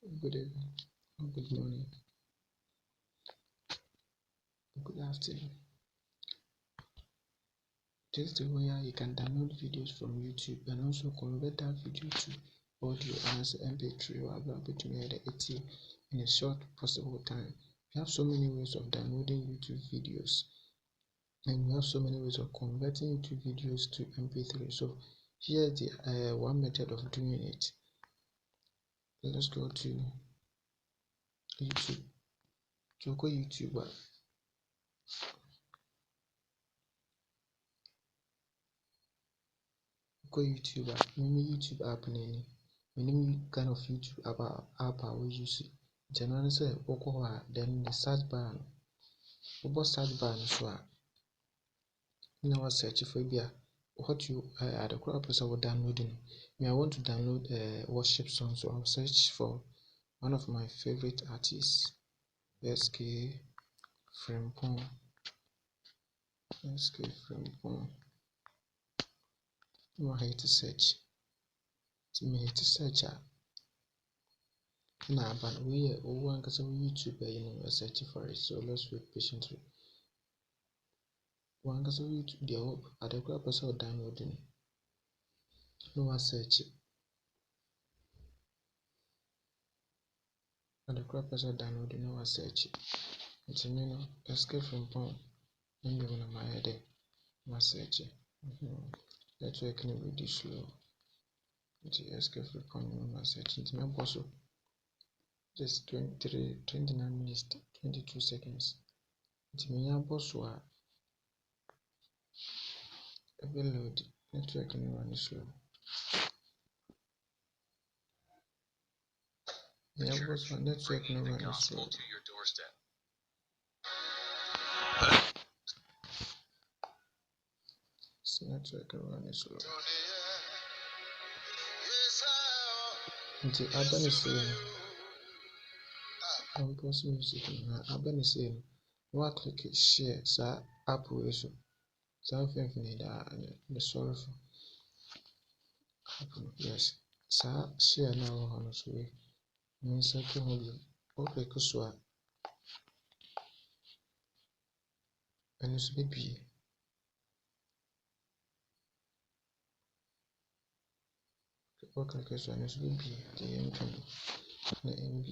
Good evening, good morning, good afternoon. This is the way you can download videos from YouTube and also convert that video to audio as MP3 or able to make it in a short possible time. We have so many ways of downloading YouTube videos, and we have so many ways of converting YouTube videos to MP3. So here's the one method of doing it. Let's go to YouTube. So go YouTube. Go YouTube. YouTube app name. Any kind of YouTube app I will use it. Generally say then the search bar. Over search bar so now I search for what you are the crowd person will downloading. Me I want to download worship song, so I'll search for one of my favorite artists, SK Frimpong. SK Frimpong. No, I hate to search. To me hate to search. Nah, but we one because of YouTube, search for it. So let's wait patiently. One because of YouTube, the hope at the crowd person downloading. No one search. At the crowd person downloading, no one search. It's a escape from porn. And you're my head. My search. That's why I can read this slow. It's escape from porn. My search. It's my boss. Just 29 minutes, 22 seconds. It's me, boss. Every load. Network can run slow. Yeah, boss. Network can run slow. Network can run slow. Nti abane saying I'm posting music na abane saying wa click share sa app we so sa fenfene da the sorry for yes sa share na wo hono so we means to hold o click so a eno so be o click so eno so be the MB na MB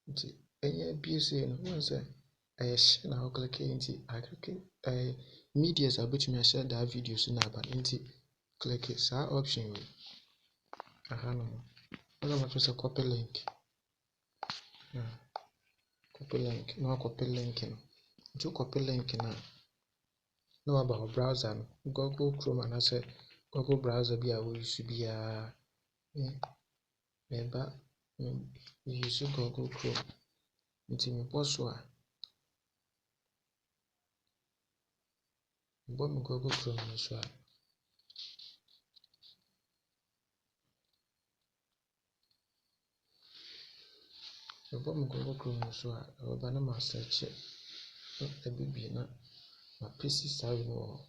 nti enye BC no won say I share na o click nti I click media za betumi share that videos na aba nti click sa option we aha no what about to say copy link copy link no copy link no to copy link no about browser no Google Chrome and I say Google browser be a we use be a member use Google Chrome nti me post so a me Google Chrome so a me Google Chrome so a oba na ma search e bibi na ma PC save no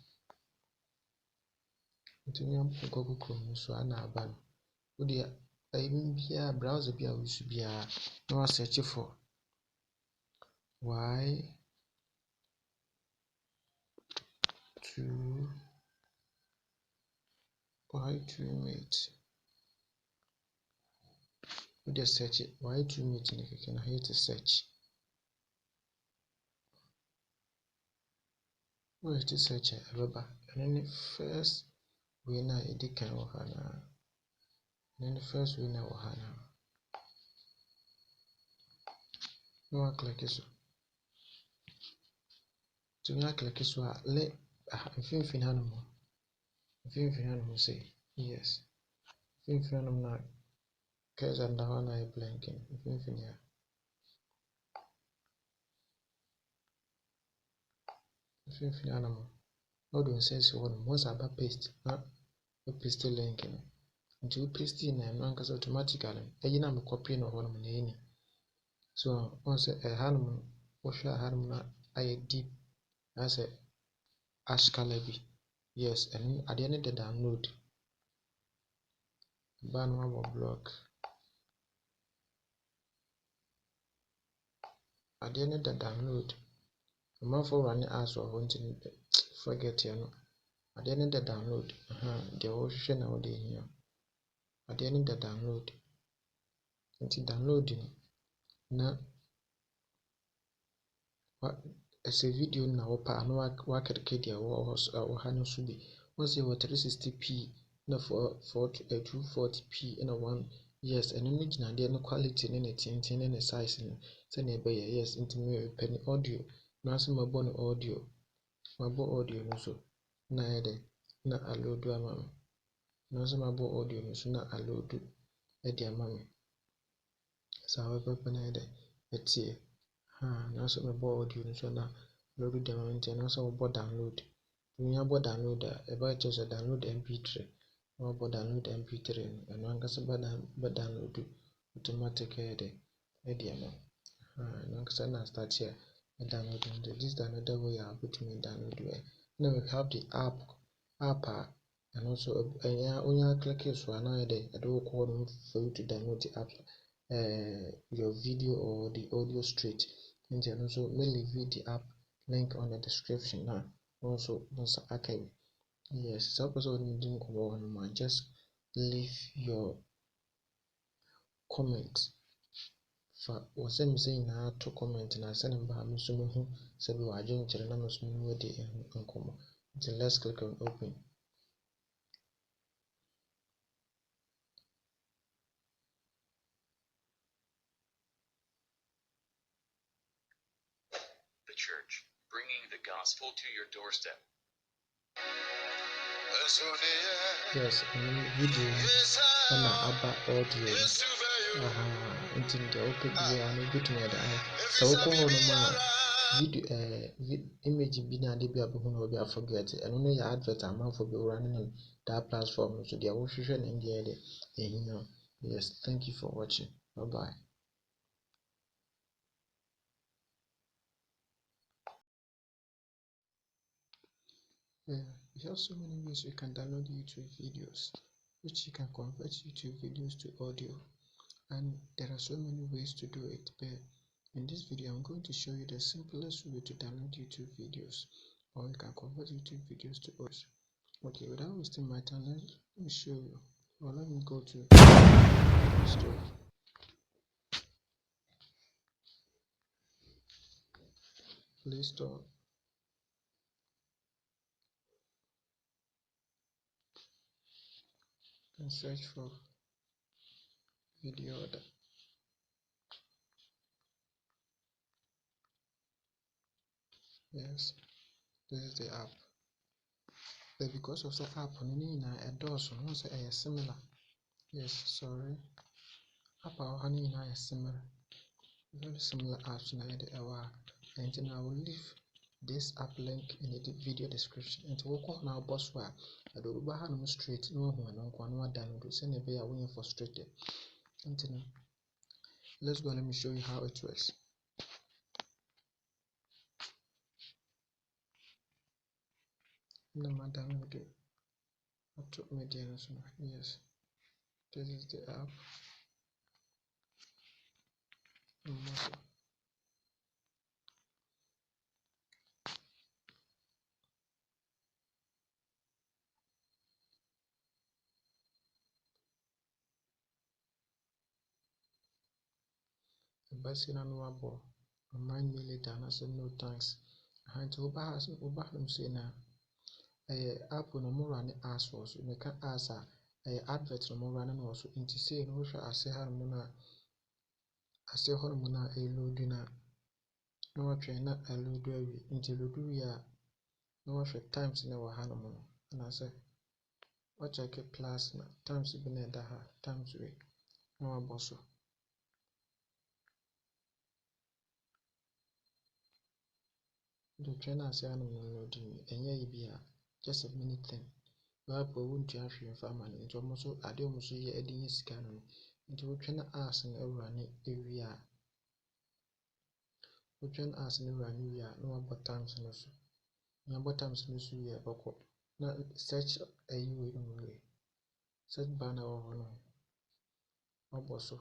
nti me Google Chrome so a na aba no wo dia bia browser bia we use bia na search for y to meet we just search it y to meet in can hit to search we to search it rubber and then the first winner it can ohana then the first winner ohana no one click it so to me click it so let if you say yes if you na cause and down I blanking if you how do you say so once about paste paste link until paste in and one cause automatically I am copying of one any so once a hanum or share hanum I deep as a ash color bi. Yes, and adeɛ no de download. Ba no abɔ block. Adeɛ no de download. Amanfo run ads wɔ hɔ nti forget ya no. Adeɛ no de download. Deɛ wɔhwehwɛ na wɔde hia. Adeɛ no de download. Nti download no na ɛsɛ video na wɔpa na wakɛkɛ deɛ wɔ ha no so bi. Wɔn sɛ wɔ 360p na 240p na 1. Yes, ɛno no gyina adeɛ no quality ne ne tenten ne ne size no sɛnea ɛbɛyɛ. Yes, nti mepɛ ne audio na nso mabɔ no audio. Mabɔ audio no so na ayɛ dɛ na aload ama me. Na nso mabɔ audio no so na aload de ama me. Saa wɔbɛpɛ na ayɛ dɛ ɛteɛ. Na nso mabɔ audio no so na aload de ama me nti na nso mabɔ download. When you abɔ download a ɛbɛyɛ kyerɛ sɛ download mp3. Na wabɔ download mp3 no ɛno ankasa bɛ download automatic ɛyɛ dɛ ɛde ama. Ɛno ankasa na start here download no. This is another way a wobɛtumi download it. Now we have the app a and also when you click it so now I do call for you to download the app, your video or the audio straight. And then also leave the app link on the description now. Also archive. Yes, so just leave your comment. For was I'm saying now to comment and I send them by Musumu, so we are doing Chinamus Mudi and Como. Then let's click on open. The church, bringing the gospel to your doorstep. Yes, video and about audio. Until the open video and good to me. So, video image be na be able to forget and only your advert amount for be running on that platform. So, they are official in the area. Yes, thank you for watching. Bye bye. We have so many ways you can download YouTube videos, which you can convert YouTube videos to audio, and there are so many ways to do it. But in this video, I'm going to show you the simplest way to download YouTube videos, or you can convert YouTube videos to audio. Okay, without wasting my time, let me show you. Or let me go to Play Store. Play Store. And search for video order. Yes, this is the app. But because of the app, a does once a similar. Yes, sorry. App is similar. Very similar apps now and then I will leave this app link in the video description. And to work on our boss wire, I do no straight no one download send a way away frustrated. And let's go, let me show you how it works. No matter download it. Yes, this is the app. Basina no abo remind me later and I said no thanks. And to Oba say na app no more run ads for so make ads advert no more run also into say no sure I say how mona I say how mona a load na no train na a load we into load we are no times in our hand and I say what check a plus na times be na times we no aboso. The trainer say I'm loading and just a minute thing. App won't you actually farm into almost I do almost year adding his canon into trainer ass and run area. We train us in run area no about times and also. Yɛabɔ times no so wie a bɛkɔ na search ayi wei no mu wie. Search bar na ɛwɔ hɔ no wabɔ so.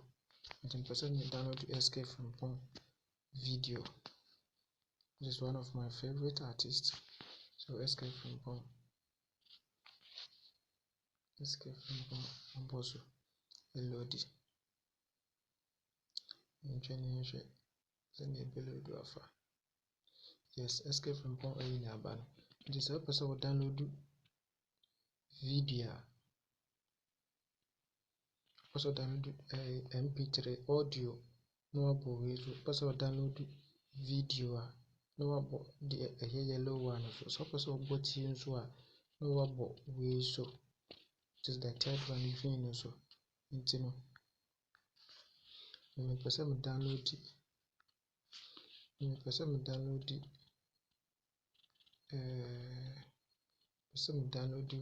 Nti mpɛ sɛ me download Escape from Pong video. This is one of my favorite artists. So Escape from Pong. Escape from Pong wabɔ so. Reload. Nhwɛ ne nhwɛ sɛnea ɛbɛload afa. Yes, Escape from Pong ayi na aba no. Nti sɛ wopɛ sɛ wo download video a wopɛ sɛ wo download mp3 audio na wabɔ wei so. Wopɛ sɛ wo download video a na wabɔ deɛ ɛyɛ yellow one no so. Sɛ wopɛ sɛ wobɔ tie nso a na wabɔ wei so. It is the third one green no so. Nti no mepɛ sɛ me download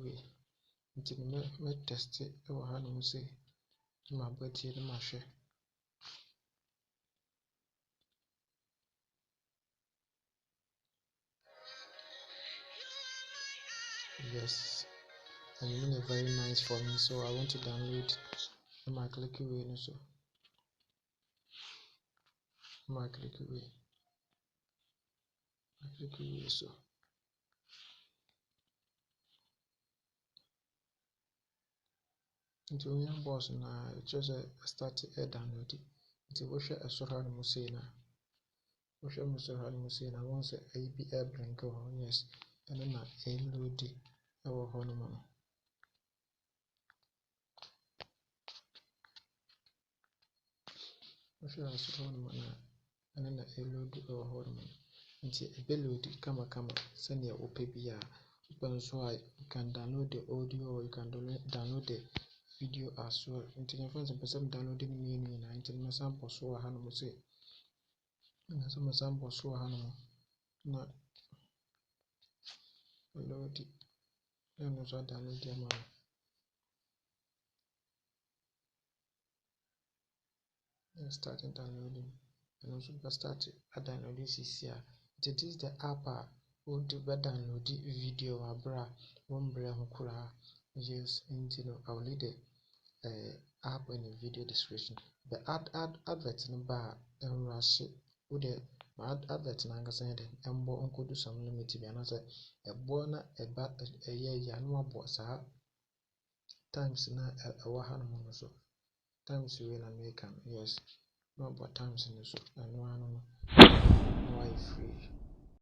wei. Nti mɛ test ɛwɔ hanom sɛ na mabɔ tie na mahwɛ. Yes, and it's been very nice for me, so I want to download. I click away no so. I click away so. Nti onye boss na just start download. Nti wohwɛ ɛsoro ha no mu sei na. Wohwɛ mu soro ha no mu sei na wɔn sɛ ayi bi blink wɔ hɔ. Yes, ɛno na load ɛwɔ hɔ no mu no. Wohwɛ ɛsoro hɔ no mu na ɛno na load ɛwɔ hɔ no mu. Nti ɛbɛload kamakama sɛnea wopɛ biara. Wopɛ nso a you can download the audio or you can download the video as well. Nti yɛmfa sɛ mpɛ sɛ me download ne mmienu nyinaa. Nti mɛsan bɔ so wɔ hanom sɛ na load na ɛno nso download ama me. Start downloading. And also start download this year. It is the app would download video abra one brand kura. Yes, I'll leave the app in the video description. The advert number and rush would the advert nanga send and bo uncle do some limited and as a bona a year no boss times na a wahan so times you in American, yes. No, but times in the so and one